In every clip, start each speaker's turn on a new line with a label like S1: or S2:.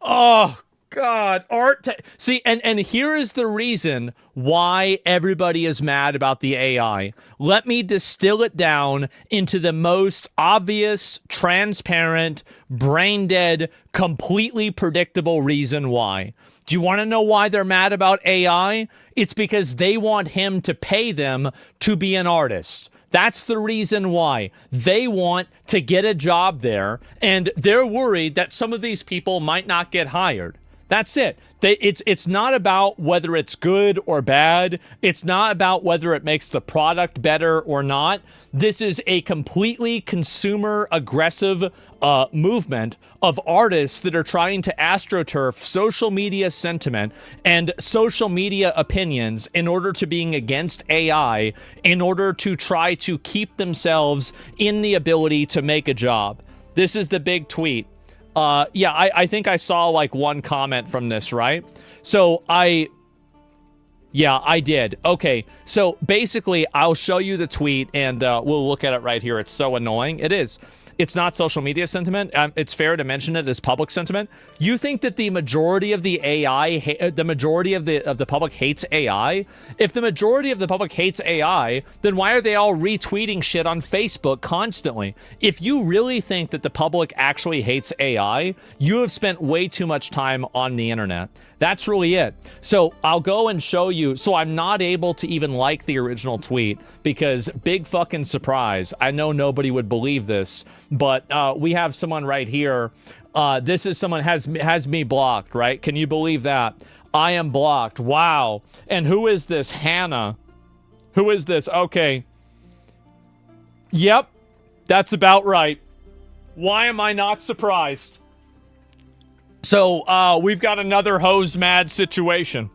S1: Oh God, see, and here is the reason why everybody is mad about the AI. Let me distill it down into the most obvious, transparent, brain dead, completely predictable reason why. Do you want to know why they're mad about AI? It's because they want him to pay them to be an artist. That's the reason why. They want to get a job there, and they're worried that some of these people might not get hired. That's it. It's not about whether it's good or bad. It's not about whether it makes the product better or not. This is a completely consumer aggressive movement of artists that are trying to astroturf social media sentiment and social media opinions in order to being against AI, in order to try to keep themselves in the ability to make a job. This is the big tweet. Yeah, I think I saw like one comment from this, right? So yeah, I did. Okay, so basically I'll show you the tweet and we'll look at it right here. It's so annoying. It is. It's not social media sentiment. It's fair to mention it as public sentiment. You think that the majority of the AI, the majority of the public hates AI? If the majority of the public hates AI, then why are they all retweeting shit on Facebook constantly? If you really think that the public actually hates AI, you have spent way too much time on the internet. That's really it. So I'll go and show you. So I'm not able to even like the original tweet because big fucking surprise. I know nobody would believe this, but we have someone right here. This is someone has me blocked, right? Can you believe that? I am blocked. Wow. And who is this? Hannah. Who is this? Okay. Yep. That's about right. Why am I not surprised? So, we've got another hose mad situation.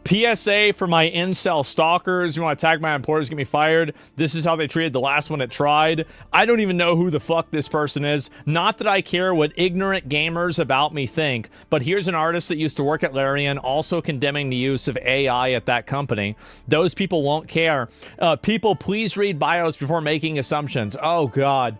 S1: PSA for my incel stalkers. You want to tag my employers, get me fired. This is how they treated the last one that tried. I don't even know who the fuck this person is. Not that I care what ignorant gamers about me think, but here's an artist that used to work at Larian also condemning the use of AI at that company. Those people won't care. People, please read bios before making assumptions. Oh, God.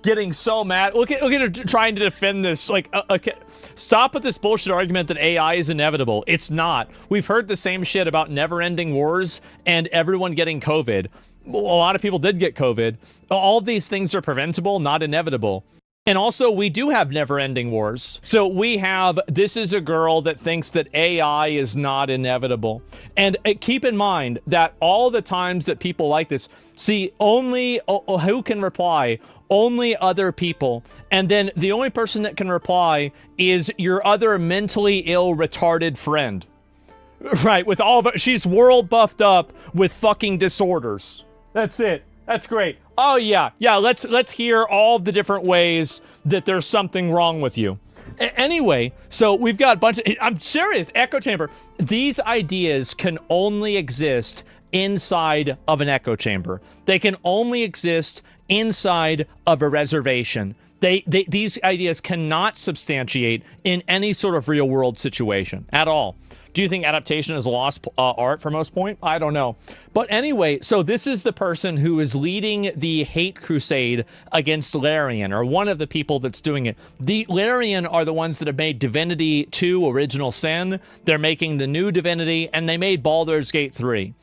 S1: Getting so mad. Look at her trying to defend this. Like, okay. Stop with this bullshit argument that AI is inevitable. It's not. We've heard the same shit about never-ending wars and everyone getting COVID. A lot of people did get COVID. All these things are preventable, not inevitable. And also, we do have never-ending wars. So we have, this is a girl that thinks that AI is not inevitable. And keep in mind that all the times that people like this, see, only, who can reply? Only other people. And then the only person that can reply is your other mentally ill, retarded friend. Right, with all of it. She's world buffed up with fucking disorders. That's it. That's great. Oh, yeah. Yeah, let's hear all the different ways that there's something wrong with you. Anyway, so we've got a bunch of... I'm serious. Echo chamber. These ideas can only exist inside of an echo chamber. They can only exist inside of a reservation. These ideas cannot substantiate in any sort of real-world situation at all. Do you think adaptation is a lost art for most point? I don't know. But anyway, so this is the person who is leading the hate crusade against Larian, or one of the people that's doing it. The Larian are the ones that have made Divinity 2 Original Sin. They're making the new Divinity, and they made Baldur's Gate 3.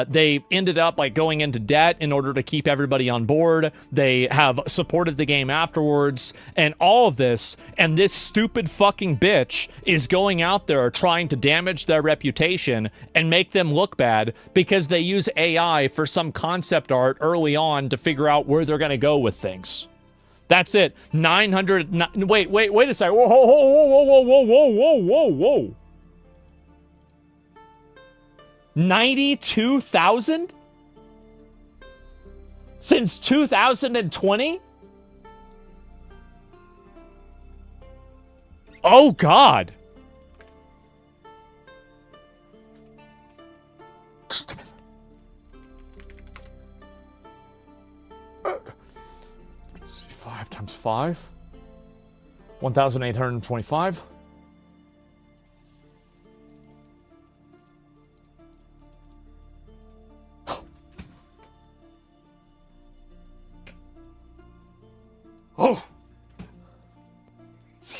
S1: They ended up like going into debt in order to keep everybody on board. They have supported the game afterwards and all of this. And this stupid fucking bitch is going out there trying to damage their reputation and make them look bad because they use AI for some concept art early on to figure out where they're going to go with things. That's it. 900. Wait a second. Whoa, whoa, whoa, whoa, whoa, whoa, whoa, whoa, whoa. 92,000 since 2020? Oh, God. Let's see, 5 times 5. 1,825.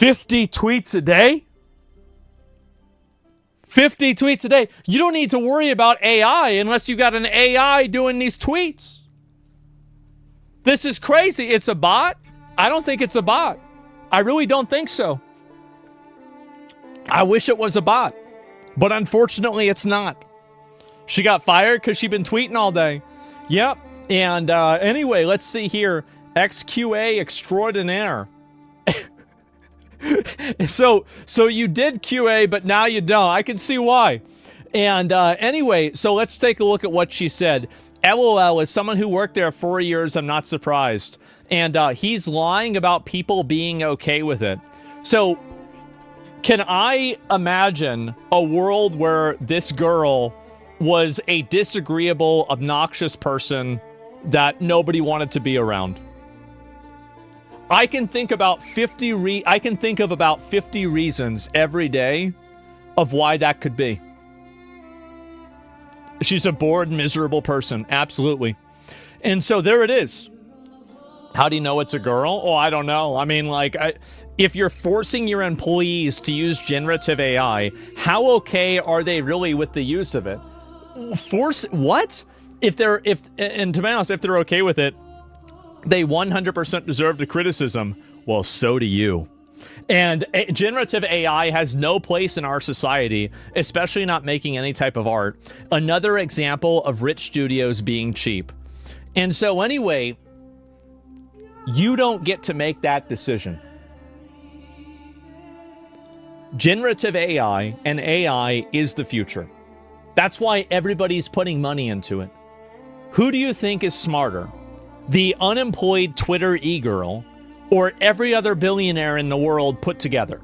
S1: 50 tweets a day? 50 tweets a day. You don't need to worry about AI unless you got an AI doing these tweets. This is crazy. It's a bot? I don't think it's a bot. I really don't think so. I wish it was a bot, but unfortunately it's not. She got fired because she'd been tweeting all day. Yep. And anyway, let's see here. XQA extraordinaire. So you did QA, but now you don't. I can see why. And anyway, so let's take a look at what she said. LOL, as someone who worked there 4 years, I'm not surprised. And he's lying about people being okay with it. So can I imagine a world where this girl was a disagreeable, obnoxious person that nobody wanted to be around? I can think about 50 reasons every day of why that could be. She's a bored, miserable person. Absolutely. And so there it is. How do you know it's a girl? Oh, I don't know. I mean, like, if you're forcing your employees to use generative AI, how okay are they really with the use of it? Force what? And to be honest, if they're okay with it, they 100% deserve the criticism. Well, so do you. And generative AI has no place in our society, especially not making any type of art. Another example of rich studios being cheap. And so anyway, you don't get to make that decision. Generative AI and AI is the future. That's why everybody's putting money into it. Who do you think is smarter? The unemployed Twitter e-girl or every other billionaire in the world put together?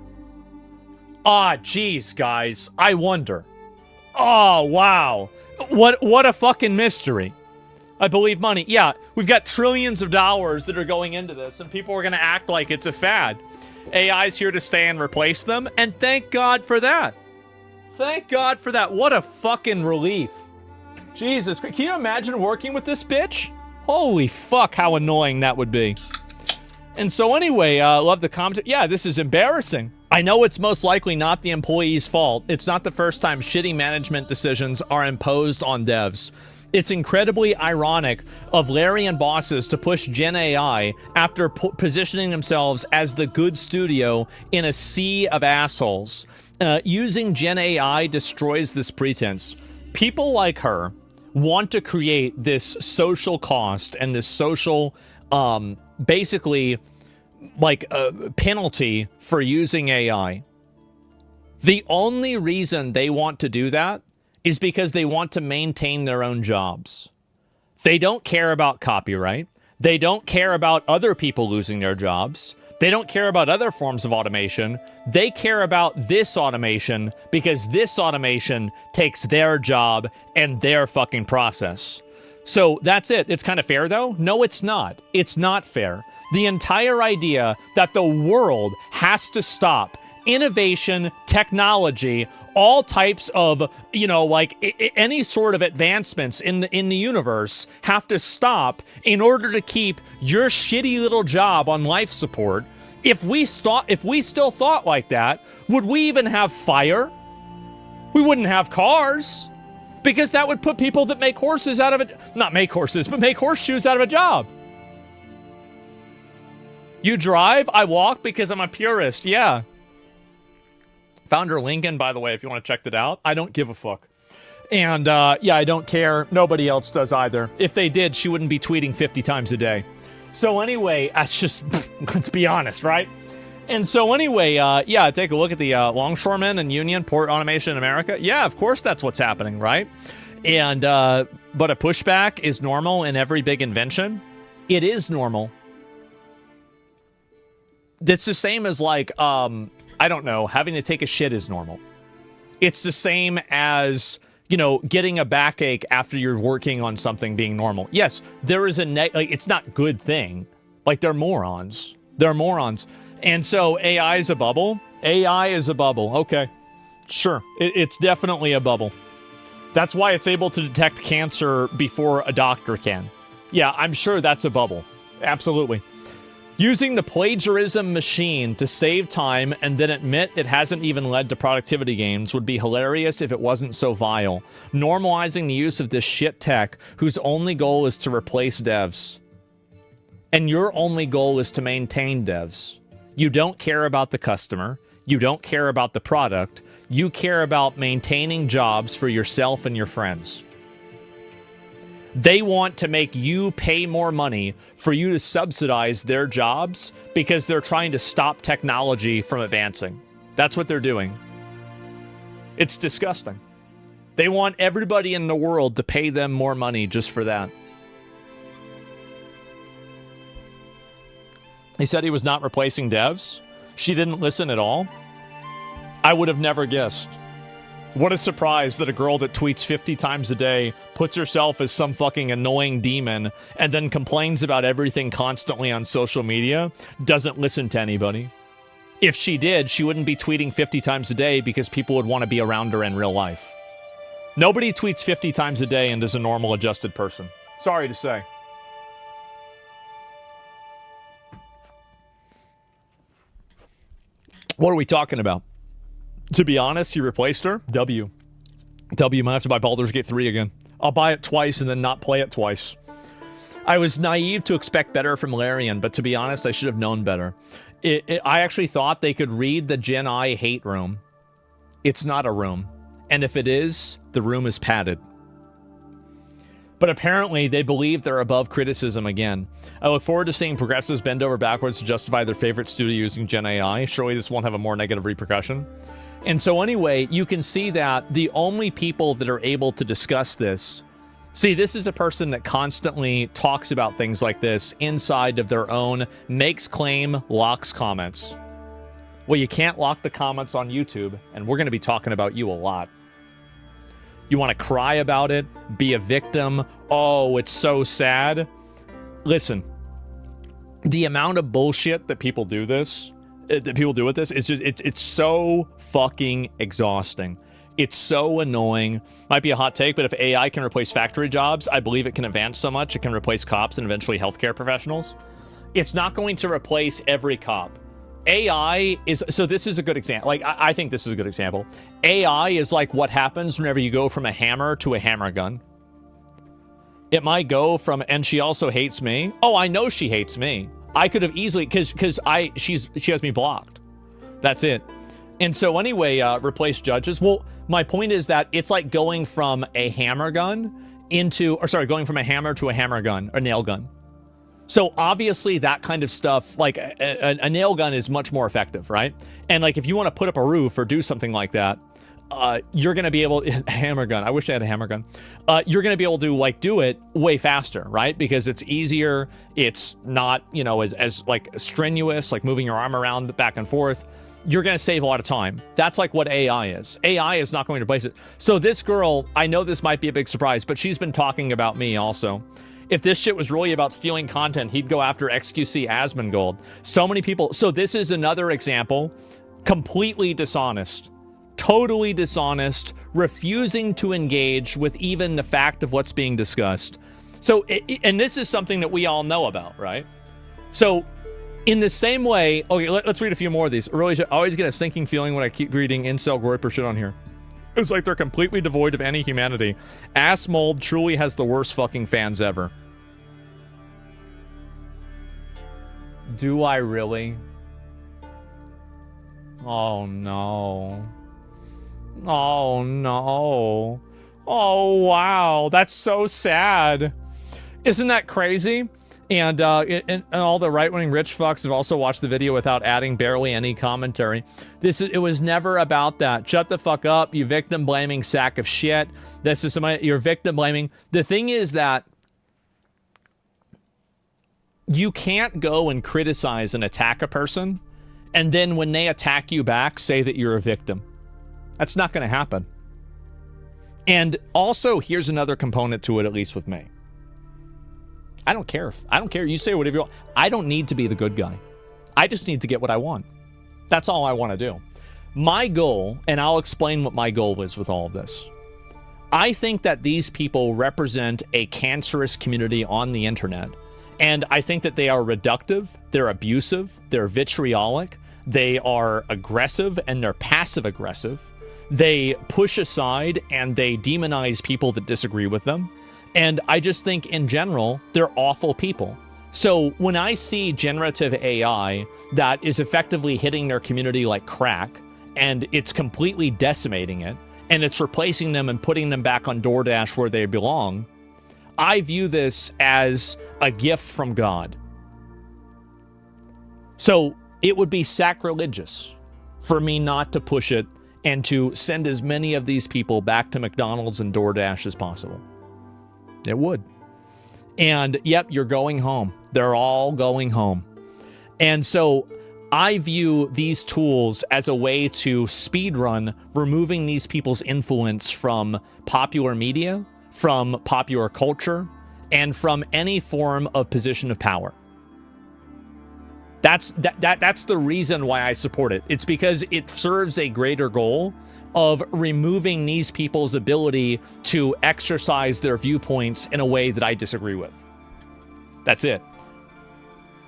S1: Ah, geez, guys, I wonder. Oh, wow. What a fucking mystery. I believe money. Yeah, we've got trillions of dollars that are going into this, and people are going to act like it's a fad. AI's here to stay and replace them, and thank God for that. Thank God for that. What a fucking relief. Jesus Christ. Can you imagine working with this bitch? Holy fuck, how annoying that would be. And so anyway, love the comment. Yeah, this is embarrassing. I know it's most likely not the employee's fault. It's not the first time shitty management decisions are imposed on devs. It's incredibly ironic of Larry and bosses to push Gen AI after positioning themselves as the good studio in a sea of assholes. Using Gen AI destroys this pretense. People like her want to create this social cost and this social, basically, like a penalty for using AI. The only reason they want to do that is because they want to maintain their own jobs. They don't care about copyright. They don't care about other people losing their jobs. They don't care about other forms of automation. They care about this automation because this automation takes their job and their fucking process. So that's it. It's kind of fair, though? No, it's not. It's not fair. The entire idea that the world has to stop innovation, technology, all types of, any sort of advancements in the universe have to stop in order to keep your shitty little job on life support. If we still thought like that, would we even have fire? We wouldn't have cars, because that would put people that make horses out of it. Not make horses, but make horseshoes out of a job. You drive, I walk because I'm a purist. Yeah. Founder Lincoln, by the way, if you want to check that out. I don't give a fuck. And yeah, I don't care. Nobody else does either. If they did, she wouldn't be tweeting 50 times a day. So anyway, that's just, let's be honest, right? And so anyway, yeah, take a look at the longshoremen and union port automation in America. Yeah, of course that's what's happening, right? And, but a pushback is normal in every big invention. It is normal. It's the same as like, I don't know, having to take a shit is normal. It's the same as, getting a backache after you're working on something being normal. Yes, there is it's not good thing. Like, they're morons. They're morons. And so AI is a bubble. AI is a bubble. Okay, sure. It's definitely a bubble. That's why it's able to detect cancer before a doctor can. Yeah, I'm sure that's a bubble. Absolutely. Using the plagiarism machine to save time and then admit it hasn't even led to productivity gains would be hilarious if it wasn't so vile. Normalizing the use of this shit tech whose only goal is to replace devs. And your only goal is to maintain devs. You don't care about the customer. You don't care about the product. You care about maintaining jobs for yourself and your friends. They want to make you pay more money for you to subsidize their jobs because they're trying to stop technology from advancing. That's what they're doing. It's disgusting. They want everybody in the world to pay them more money just for that. He said he was not replacing devs. She didn't listen at all. I would have never guessed. What a surprise that a girl that tweets 50 times a day, puts herself as some fucking annoying demon, and then complains about everything constantly on social media, doesn't listen to anybody. If she did, she wouldn't be tweeting 50 times a day because people would want to be around her in real life. Nobody tweets 50 times a day and is a normal adjusted person. Sorry to say. What are we talking about? To be honest, he replaced her. W, might have to buy Baldur's Gate 3 again. I'll buy it twice and then not play it twice. I was naive to expect better from Larian, but to be honest, I should have known better. I actually thought they could read the Gen I hate room. It's not a room. And if it is, the room is padded. But apparently, they believe they're above criticism again. I look forward to seeing progressives bend over backwards to justify their favorite studio using Gen AI. Surely this won't have a more negative repercussion. And so anyway, you can see that the only people that are able to discuss this... See, this is a person that constantly talks about things like this inside of their own makes claim, locks comments. Well, you can't lock the comments on YouTube, and we're going to be talking about you a lot. You want to cry about it, be a victim. Oh, it's so sad. Listen, the amount of bullshit that people do with this is just, it's so fucking exhausting. It's so annoying. Might be a hot take, but if AI can replace factory jobs, I believe it can advance so much it can replace cops and eventually healthcare professionals. It's not going to replace every cop. AI is, so this is a good example. Like, I think this is a good example. AI is like what happens whenever you go from a hammer to a hammer gun. It might go from, and she also hates me. Oh, I know she hates me. I could have easily, because she has me blocked. That's it. And so anyway, replace judges. Well, my point is that it's like going from a hammer gun going from a hammer to a hammer gun, or nail gun. So obviously that kind of stuff, like a nail gun is much more effective, right? And like if you want to put up a roof or do something like that, you're going to be able, hammer gun, I wish I had a hammer gun. You're going to be able to like do it way faster, right? Because it's easier. It's not, you know, as like strenuous, like moving your arm around back and forth. You're going to save a lot of time. That's like what AI is. AI is not going to replace it. So this girl, I know this might be a big surprise, but she's been talking about me also. If this shit was really about stealing content, he'd go after XQC Asmongold. So many people. So this is another example. Completely dishonest. Totally dishonest. Refusing to engage with even the fact of what's being discussed. So, and this is something that we all know about, right? So, in the same way, okay, let's read a few more of these. I always get a sinking feeling when I keep reading incel groiper shit on here. It's like they're completely devoid of any humanity. Assmold truly has the worst fucking fans ever. Do I really? Oh no. Oh no. Oh wow, that's so sad. Isn't that crazy? And all the right-wing rich fucks have also watched the video without adding barely any commentary. It was never about that. Shut the fuck up, you victim-blaming sack of shit. This is you're victim-blaming. The thing is that you can't go and criticize and attack a person, and then when they attack you back, say that you're a victim. That's not going to happen. And also, here's another component to it, at least with me. I don't care. You say whatever you want. I don't need to be the good guy. I just need to get what I want. That's all I want to do. My goal, and I'll explain what my goal is with all of this. I think that these people represent a cancerous community on the internet. And I think that they are reductive, they're abusive, they're vitriolic, they are aggressive, and they're passive aggressive. They push aside and they demonize people that disagree with them. And I just think in general, they're awful people. So when I see generative AI that is effectively hitting their community like crack, and it's completely decimating it, and it's replacing them and putting them back on DoorDash where they belong, I view this as a gift from God. So it would be sacrilegious for me not to push it and to send as many of these people back to McDonald's and DoorDash as possible. It would. And yep, you're going home. They're all going home. And so I view these tools as a way to speedrun removing these people's influence from popular media, from popular culture, and from any form of position of power. That's the reason why I support it. It's because it serves a greater goal of removing these people's ability to exercise their viewpoints in a way that I disagree with. That's it.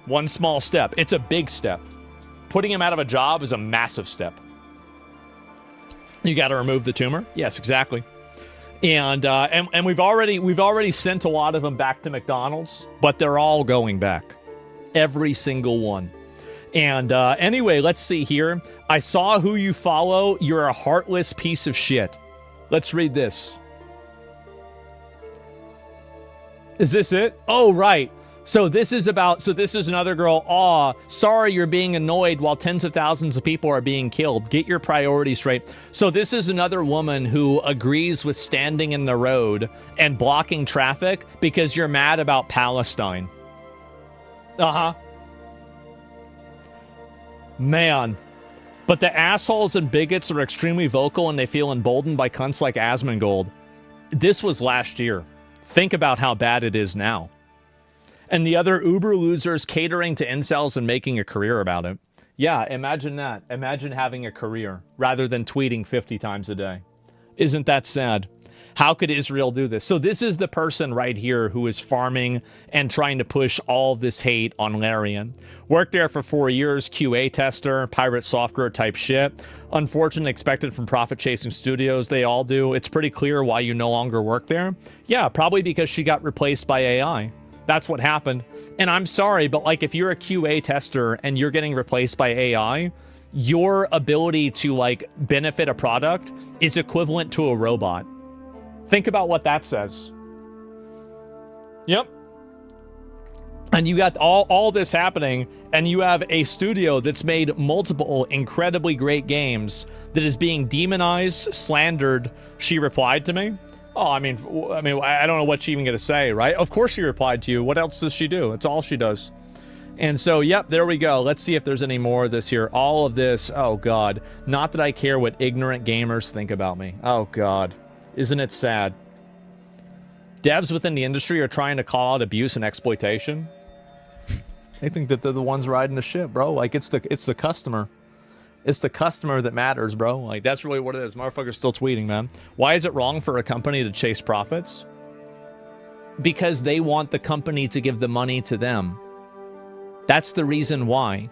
S1: One small step. It's a big step. Putting him out of a job is a massive step. You got to remove the tumor? Yes, exactly. And we've already sent a lot of them back to McDonald's, but they're all going back. Every single one. And anyway, let's see here. I saw who you follow. You're a heartless piece of shit. Let's read this. Is this it? Oh, right. So this is another girl. Aw, sorry you're being annoyed while tens of thousands of people are being killed. Get your priorities straight. So this is another woman who agrees with standing in the road and blocking traffic because you're mad about Palestine. Uh-huh. Man. But the assholes and bigots are extremely vocal and they feel emboldened by cunts like Asmongold. This was last year. Think about how bad it is now. And the other uber losers catering to incels and making a career about it. Yeah, imagine that. Imagine having a career rather than tweeting 50 times a day. Isn't that sad? How could Israel do this? So this is the person right here who is farming and trying to push all of this hate on Larian. Worked there for 4 years, QA tester, pirate software type shit. Unfortunately expected from profit-chasing studios. They all do. It's pretty clear why you no longer work there. Yeah, probably because she got replaced by AI. That's what happened. And I'm sorry, but like if you're a QA tester and you're getting replaced by AI, your ability to like benefit a product is equivalent to a robot. Think about what that says. Yep. And you got all this happening, and you have a studio that's made multiple incredibly great games that is being demonized, slandered. She replied to me. Oh, I mean, I don't know what she's even going to say, right? Of course she replied to you. What else does she do? It's all she does. And so, yep, there we go. Let's see if there's any more of this here. All of this, oh, God. Not that I care what ignorant gamers think about me. Oh, God. Isn't it sad? Devs within the industry are trying to call out abuse and exploitation. They think that they're the ones riding the ship, bro. Like, it's the customer. It's the customer that matters, bro. Like, that's really what it is. Motherfucker's still tweeting, man. Why is it wrong for a company to chase profits? Because they want the company to give the money to them. That's the reason why.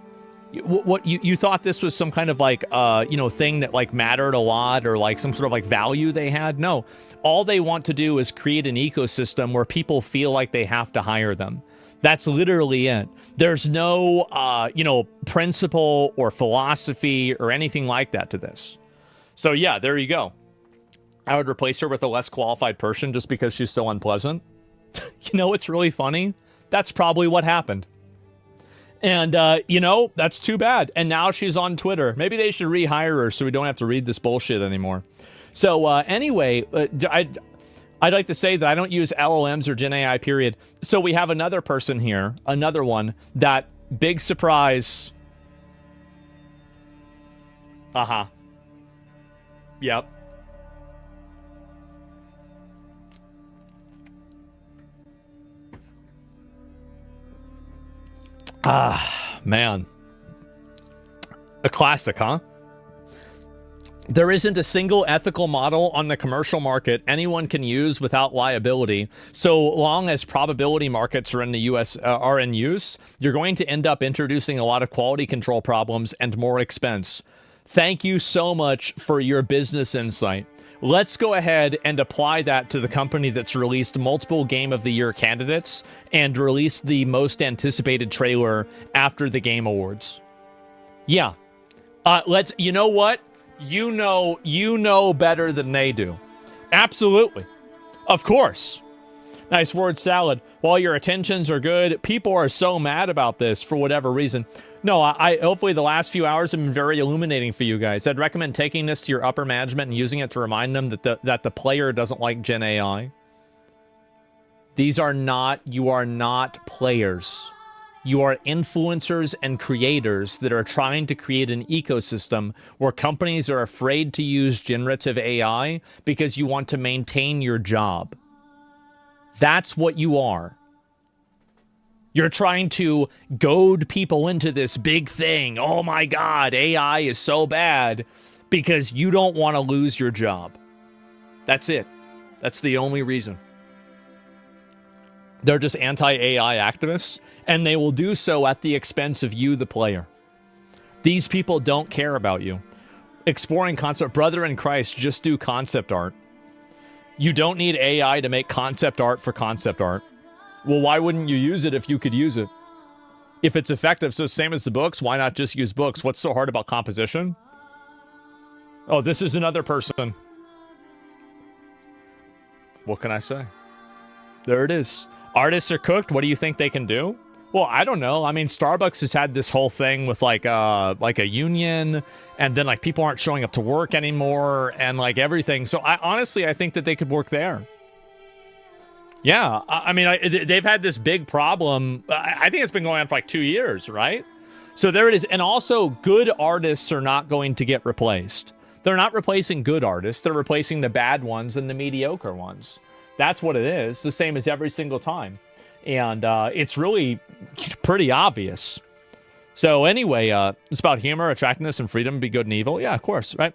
S1: What you thought this was some kind of like thing that like mattered a lot, or like some sort of like value they had? No. All they want to do is create an ecosystem where people feel like they have to hire them. That's literally it. There's no principle or philosophy or anything like that to this. So yeah, there you go. I would replace her with a less qualified person just because she's so unpleasant. You know what's really funny? That's probably what happened. And, that's too bad. And now she's on Twitter. Maybe they should rehire her so we don't have to read this bullshit anymore. So, anyway, I'd like to say that I don't use LLMs or Gen AI, period. So we have another person here, another one, that big surprise. Uh-huh. Yep. Ah, man. A classic, huh? There isn't a single ethical model on the commercial market anyone can use without liability. So long as probability markets are in the US are in use, you're going to end up introducing a lot of quality control problems and more expense. Thank you so much for your business insight. Let's go ahead and apply that to the company that's released multiple Game of the Year candidates and released the most anticipated trailer after the Game Awards. Yeah. You know what? You know better than they do. Absolutely. Of course. Nice word salad. While your intentions are good, people are so mad about this for whatever reason. No, I hopefully the last few hours have been very illuminating for you guys. I'd recommend taking this to your upper management and using it to remind them that the player doesn't like Gen AI. You are not players. You are influencers and creators that are trying to create an ecosystem where companies are afraid to use generative AI because you want to maintain your job. That's what you are. You're trying to goad people into this big thing. Oh my God, AI is so bad because you don't want to lose your job. That's it. That's the only reason. They're just anti-AI activists, and they will do so at the expense of you, the player. These people don't care about you. Exploring concept, brother in Christ, just do concept art. You don't need AI to make concept art for concept art. Well, why wouldn't you use it if you could use it? If it's effective, so same as the books, why not just use books? What's so hard about composition? Oh, this is another person. What can I say? There it is. Artists are cooked. What do you think they can do? Well, I don't know. I mean, Starbucks has had this whole thing with like a union, and then like people aren't showing up to work anymore, and like everything. So I think that they could work there. Yeah, I mean, they've had this big problem. I think it's been going on for like 2 years, right? So there it is. And also, good artists are not going to get replaced. They're not replacing good artists. They're replacing the bad ones and the mediocre ones. That's what it is. The same as every single time. And it's really pretty obvious. So anyway, it's about humor, attractiveness, and freedom. Be good and evil. Yeah, of course, right?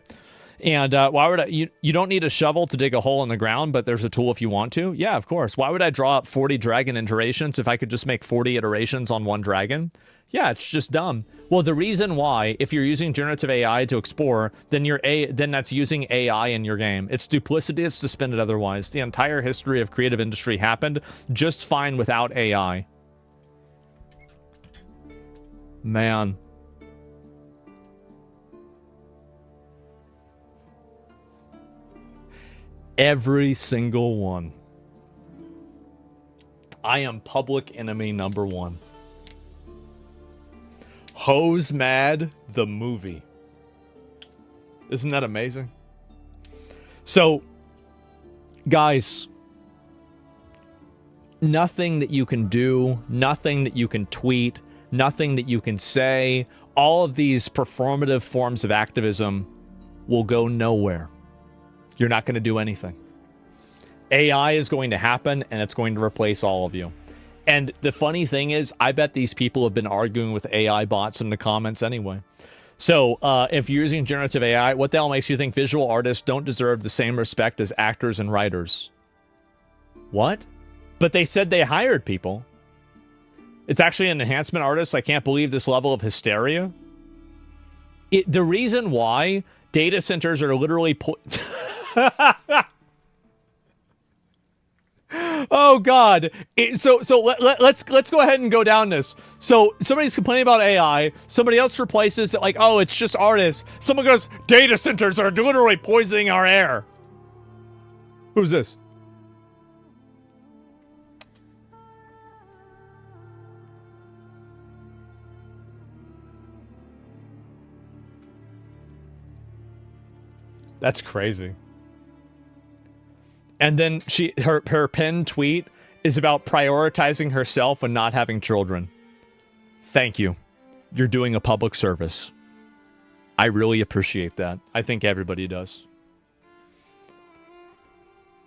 S1: And why would you don't need a shovel to dig a hole in the ground, but there's a tool if you want to. Yeah, of course. Why would I draw up 40 dragon iterations if I could just make 40 iterations on one dragon? Yeah, it's just dumb. Well, the reason why, if you're using generative AI to explore, then that's using AI in your game. It's duplicitous to spin it otherwise. The entire history of creative industry happened just fine without AI. Man. Every single one. I am public enemy number one. Hose Mad, the movie. Isn't that amazing? So, guys, nothing that you can do, nothing that you can tweet, nothing that you can say, all of these performative forms of activism will go nowhere. You're not going to do anything. AI is going to happen, and it's going to replace all of you. And the funny thing is, I bet these people have been arguing with AI bots in the comments anyway. So, if you're using generative AI, what the hell makes you think visual artists don't deserve the same respect as actors and writers? What? But they said they hired people. It's actually an enhancement artist. I can't believe this level of hysteria. The reason why data centers are literally... Oh God! So let's go ahead and go down this. So somebody's complaining about AI. Somebody else replaces it like, oh, it's just artists. Someone goes, data centers are literally poisoning our air. Who's this? That's crazy. And then her pinned tweet is about prioritizing herself and not having children. Thank you. You're doing a public service. I really appreciate that. I think everybody does.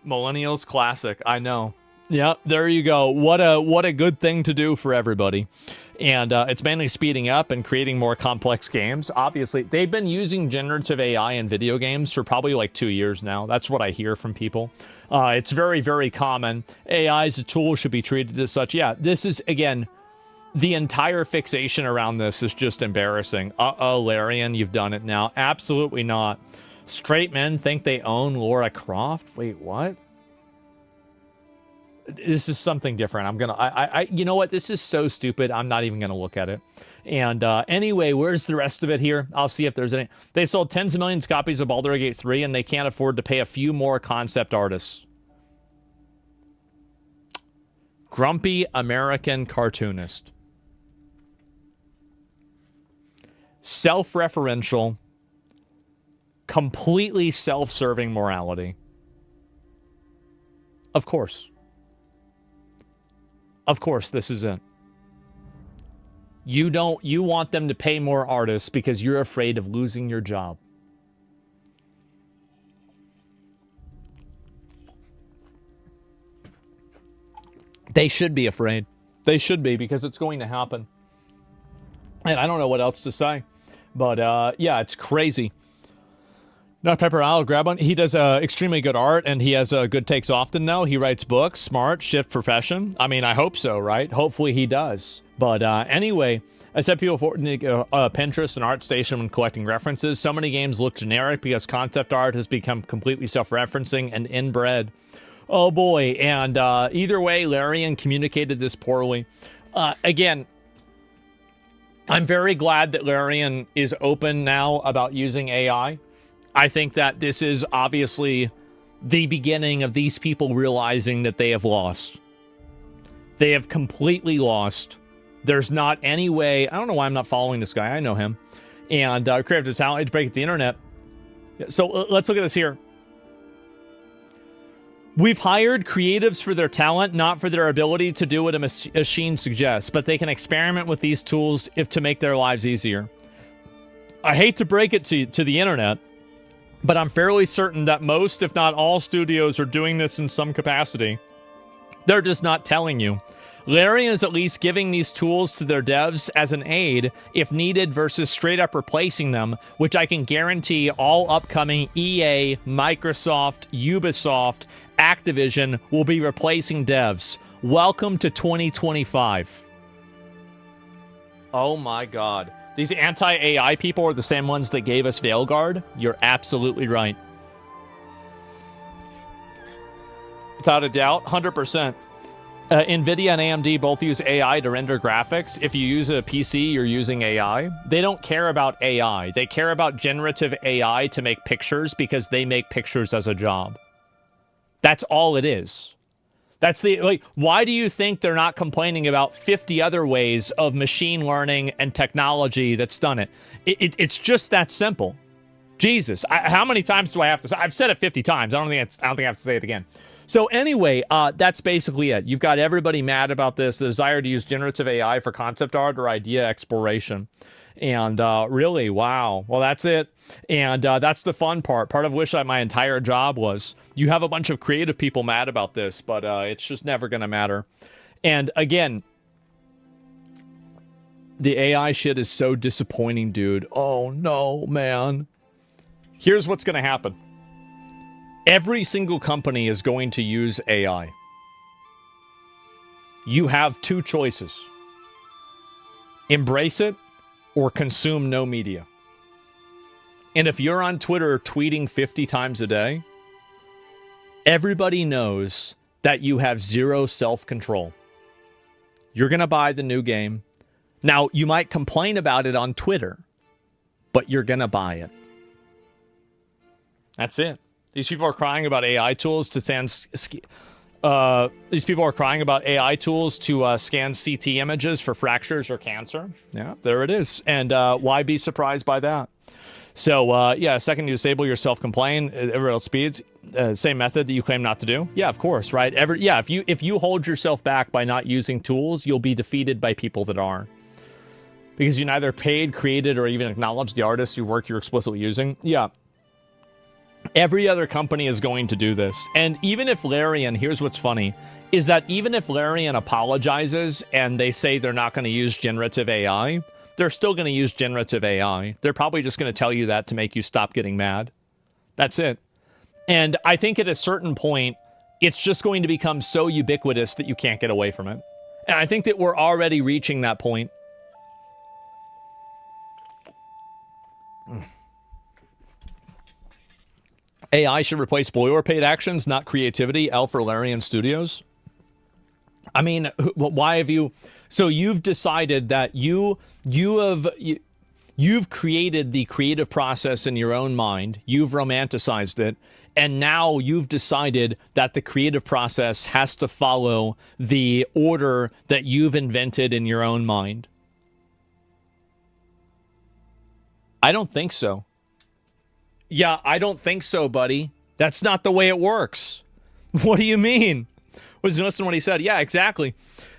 S1: Millennials classic. I know. Yeah, there you go. What a good thing to do for everybody. And it's mainly speeding up and creating more complex games. Obviously, they've been using generative AI in video games for probably like 2 years now. That's what I hear from people. It's very, very common. AI as a tool should be treated as such. Yeah, this is, again, the entire fixation around this is just embarrassing. Uh-oh, Larian, you've done it now. Absolutely not. Straight men think they own Laura Croft? Wait, what? This is something different. You know what? This is so stupid. I'm not even gonna look at it. And anyway, where's the rest of it here? I'll see if there's any. They sold tens of millions of copies of Baldur's Gate 3, and they can't afford to pay a few more concept artists. Grumpy American cartoonist. Self-referential, completely self-serving morality. Of course. Of course, this is it. You want them to pay more artists because you're afraid of losing your job. They should be afraid. They should be, because it's going to happen. And I don't know what else to say. But, yeah, it's crazy. Not Pepper, I'll grab one. He does extremely good art, and he has good takes often now. He writes books, smart, shift profession. I mean, I hope so, right? Hopefully he does. But anyway, I said people for Pinterest and ArtStation when collecting references. So many games look generic because concept art has become completely self-referencing and inbred. Oh, boy. And either way, Larian communicated this poorly. Again, I'm very glad that Larian is open now about using AI. I think that this is obviously the beginning of these people realizing that they have lost. They have completely lost. There's not any way. I don't know why I'm not following this guy. I know him. And creative talent to break the internet. So let's look at this here. We've hired creatives for their talent, not for their ability to do what a machine suggests, but they can experiment with these tools to make their lives easier. I hate to break it to the internet, but I'm fairly certain that most, if not all, studios are doing this in some capacity. They're just not telling you. Larian is at least giving these tools to their devs as an aid, if needed, versus straight up replacing them, which I can guarantee all upcoming EA, Microsoft, Ubisoft, Activision will be replacing devs. Welcome to 2025. Oh my god. These anti-AI people are the same ones that gave us Veilguard? You're absolutely right. Without a doubt, 100%. NVIDIA and AMD both use AI to render graphics. If you use a PC, you're using AI. They don't care about AI. They care about generative AI to make pictures because they make pictures as a job. That's all it is. That's the, like, why do you think they're not complaining about 50 other ways of machine learning and technology that's done it? It's just that simple. Jesus, how many times do I have to say? I've said it 50 times. I don't think I have to say it again. So anyway, that's basically it. You've got everybody mad about this, the desire to use generative AI for concept art or idea exploration. And really, wow. Well, that's it. And that's the fun part. Part of which my entire job was. You have a bunch of creative people mad about this, but it's just never going to matter. And again, the AI shit is so disappointing, dude. Oh, no, man. Here's what's going to happen. Every single company is going to use AI. You have two choices. Embrace it or consume no media. And if you're on Twitter tweeting 50 times a day, everybody knows that you have zero self-control. You're going to buy the new game. Now, you might complain about it on Twitter, but you're going to buy it. That's it. These people are crying about AI tools to scan. These people are crying about AI tools to scan CT images for fractures or cancer. Yeah, there it is. And why be surprised by that? So yeah, second, you disable your self-complain. Everyone else speeds. Same method that you claim not to do. Yeah, of course, right? If you hold yourself back by not using tools, you'll be defeated by people that are. Because you neither paid, created, or even acknowledged the artists whose work you're explicitly using. Yeah. Every other company is going to do this. And even if Larian, here's what's funny, is that even if Larian apologizes and they say they're not going to use generative AI, they're still going to use generative AI. They're probably just going to tell you that to make you stop getting mad. That's it. And I think at a certain point, it's just going to become so ubiquitous that you can't get away from it. And I think that we're already reaching that point. AI should replace boilerplate actions, not creativity. L for Larian Studios. I mean, why have you... So you've decided that you've created the creative process in your own mind. You've romanticized it. And now you've decided that the creative process has to follow the order that you've invented in your own mind. I don't think so. Yeah, I don't think so, buddy. That's not the way it works. What do you mean? Was you listening to what he said? Yeah, exactly.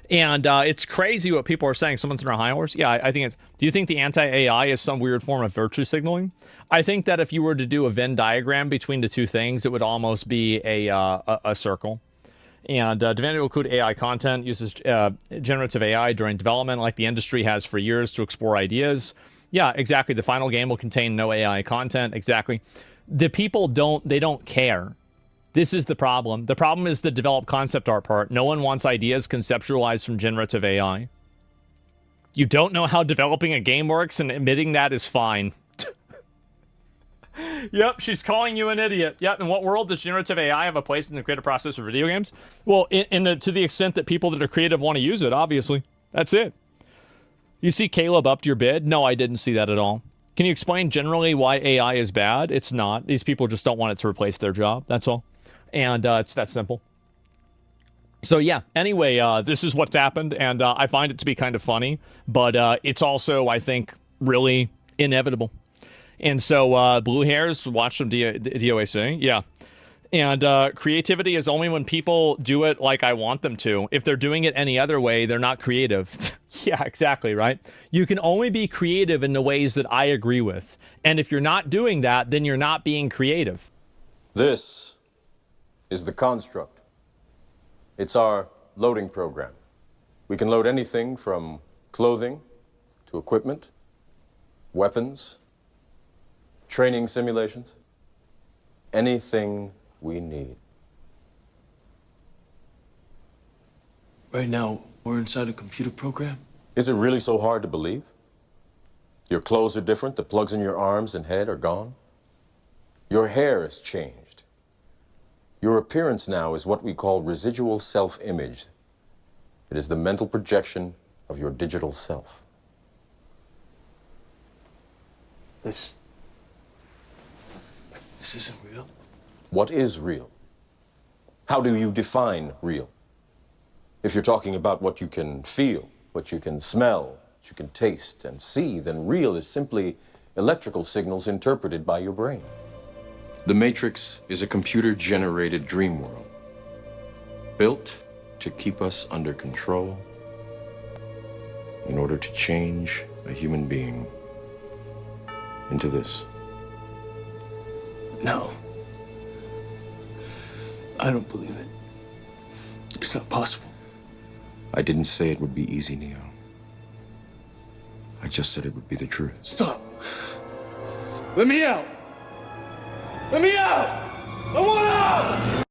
S1: And it's crazy what people are saying. Someone's in our high horse. Yeah, I think it's... Do you think the anti-AI is some weird form of virtue signaling? I think that if you were to do a Venn diagram between the two things, it would almost be a circle. And Divinity will include AI content, uses generative AI during development like the industry has for years to explore ideas. Yeah, exactly. The final game will contain no AI content. Exactly. The people don't care. This is the problem. The problem is the developed concept art part. No one wants ideas conceptualized from generative AI. You don't know how developing a game works, and admitting that is fine. Yep, she's calling you an idiot. Yep, in what world does generative AI have a place in the creative process of video games? Well, to the extent that people that are creative want to use it, obviously. That's it. You see Caleb upped your bid? No, I didn't see that at all. Can you explain generally why AI is bad? It's not. These people just don't want it to replace their job. That's all. And it's that simple. So yeah, anyway, this is what's happened, and I find it to be kind of funny, but it's also, I think, really inevitable. And so blue hairs, watch some DOAC. Yeah. And creativity is only when people do it like I want them to. If they're doing it any other way, they're not creative. Yeah, exactly, right? You can only be creative in the ways that I agree with. And if you're not doing that, then you're not being creative.
S2: This is the construct. It's our loading program. We can load anything from clothing to equipment, weapons, training simulations, anything we need.
S3: Right now, we're inside a computer program?
S2: Is it really so hard to believe? Your clothes are different, the plugs in your arms and head are gone. Your hair has changed. Your appearance now is what we call residual self-image. It is the mental projection of your digital self.
S3: This isn't real.
S2: What is real? How do you define real? If you're talking about what you can feel, what you can smell, what you can taste and see, then real is simply electrical signals interpreted by your brain. The Matrix is a computer-generated dream world, built to keep us under control in order to change a human being into this.
S3: No. I don't believe it. It's not possible.
S2: I didn't say it would be easy, Neo. I just said it would be the truth.
S3: Stop. Let me out. Let me out! I want out!